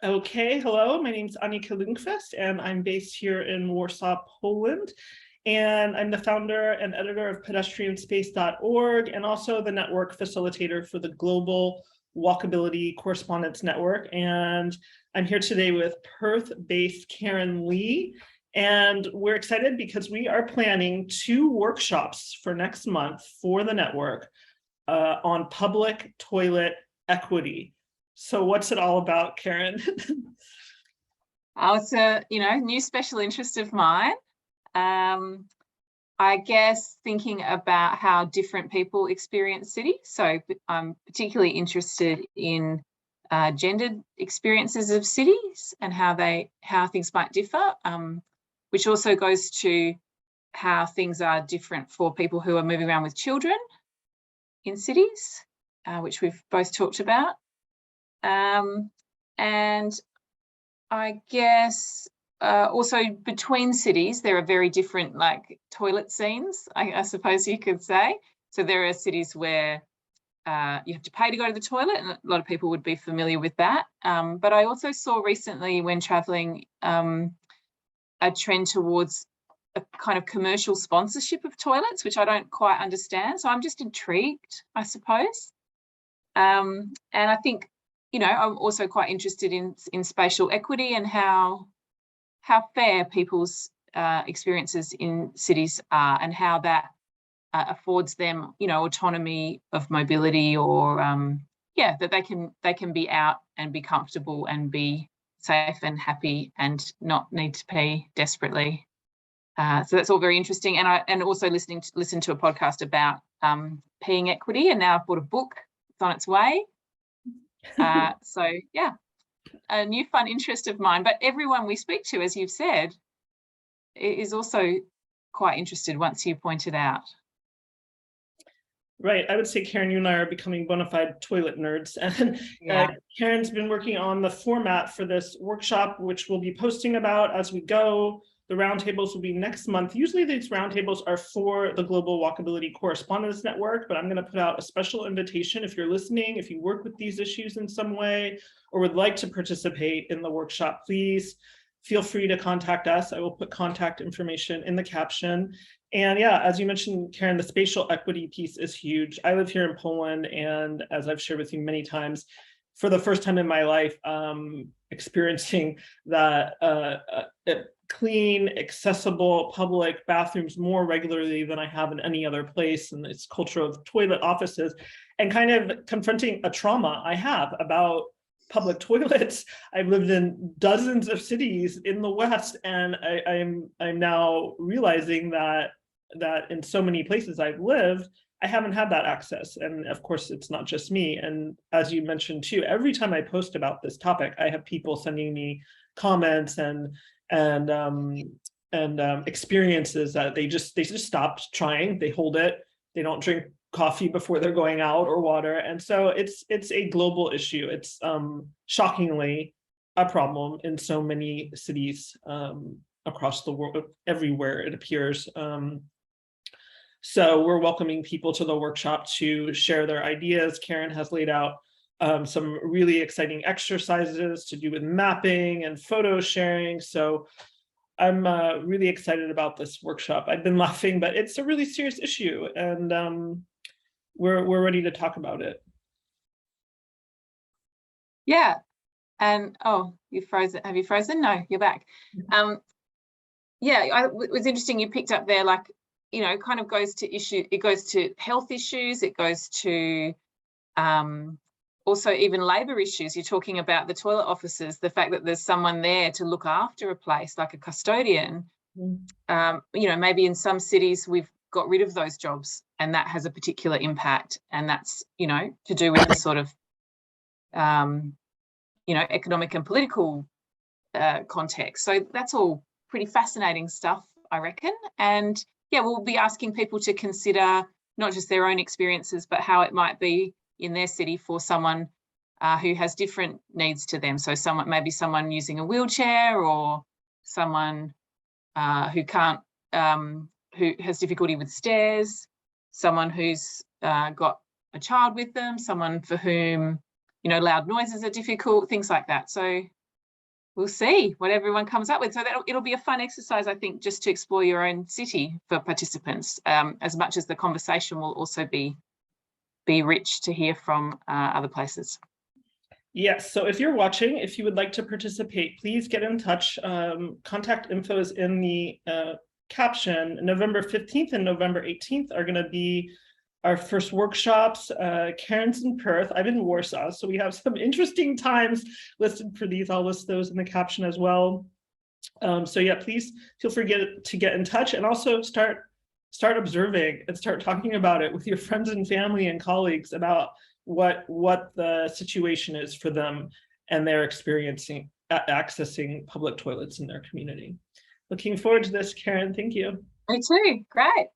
Okay, hello, my name is Annika Lundqvist, and I'm based here in Warsaw, Poland. And I'm the founder and editor of pedestrianspace.org and also the network facilitator for the global Walkability Correspondents Network. And I'm here today with Perth-based Karen Lee. And we're excited because we are planning 2 workshops for next month for the network on public toilet equity. So what's it all about, Karen? It's a new special interest of mine. I guess thinking about how different people experience cities. So I'm particularly interested in gendered experiences of cities and how things might differ, which also goes to how things are different for people who are moving around with children in cities, which we've both talked about. And I guess also between cities, there are very different toilet scenes, I suppose you could say. So there are cities where you have to pay to go to the toilet, and a lot of people would be familiar with that. But I also saw recently when traveling a trend towards a kind of commercial sponsorship of toilets, which I don't quite understand. So I'm just intrigued, I suppose. And I think, I'm also quite interested in spatial equity and how fair people's experiences in cities are, and how that affords them, autonomy of mobility, or that they can be out and be comfortable and be safe and happy and not need to pee desperately. So that's all very interesting. And also listen to a podcast about peeing equity, and now I've bought a book. It's on its way. So yeah, a new fun interest of mine. But everyone we speak to, as you've said, is also quite interested once you point it out. Right, I would say, Karen, you and I are becoming bona fide toilet nerds. And Karen's been working on the format for this workshop, which we'll be posting about as we go. The roundtables will be next month. Usually these roundtables are for the Global Walkability Correspondents Network, but I'm going to put out a special invitation if you're listening, if you work with these issues in some way or would like to participate in the workshop, please feel free to contact us. I will put contact information in the caption. And yeah, as you mentioned, Karen, the spatial equity piece is huge. I live here in Poland, and as I've shared with you many times, for the first time in my life, experiencing that clean, accessible public bathrooms more regularly than I have in any other place, and this culture of toilet offices, and kind of confronting a trauma I have about public toilets. I've lived in dozens of cities in the West, and I'm now realizing that in so many places I've lived, I haven't had that access. And of course, it's not just me. And as you mentioned too, every time I post about this topic, I have people sending me comments and experiences that they just stopped trying. They hold it. They don't drink coffee before they're going out, or water. And so it's a global issue. It's shockingly a problem in so many cities across the world, everywhere it appears. So we're welcoming people to the workshop to share their ideas. Karen has laid out some really exciting exercises to do with mapping and photo sharing. So I'm really excited about this workshop. I've been laughing, but it's a really serious issue, and we're ready to talk about it. Yeah. And you frozen. Have you frozen? No, you're back. It was interesting you picked up there, kind of goes to issue. It goes to health issues. It goes to also even labour issues. You're talking about the toilet officers, the fact that there's someone there to look after a place, like a custodian. Maybe in some cities we've got rid of those jobs, and that has a particular impact, and that's to do with the sort of economic and political context. So that's all pretty fascinating stuff, I reckon. And yeah, we'll be asking people to consider not just their own experiences, but how it might be in their city for someone who has different needs to them. So maybe someone using a wheelchair, or someone who can't, who has difficulty with stairs, someone who's got a child with them, someone for whom loud noises are difficult, things like that. So we'll see what everyone comes up with. So it'll be a fun exercise, I think, just to explore your own city for participants, as much as the conversation will also be rich to hear from other places. Yes, so if you're watching, if you would like to participate, please get in touch. Contact info is in the caption. November 15th and November 18th are going to be our first workshops. Karen's in Perth, I'm in Warsaw, so we have some interesting times listed for these. I'll list those in the caption as well. So yeah, please feel free to get in touch, and also start observing and start talking about it with your friends and family and colleagues about what the situation is for them and their experiencing accessing public toilets in their community. Looking forward to this, Karen. Thank you. Me too. Great.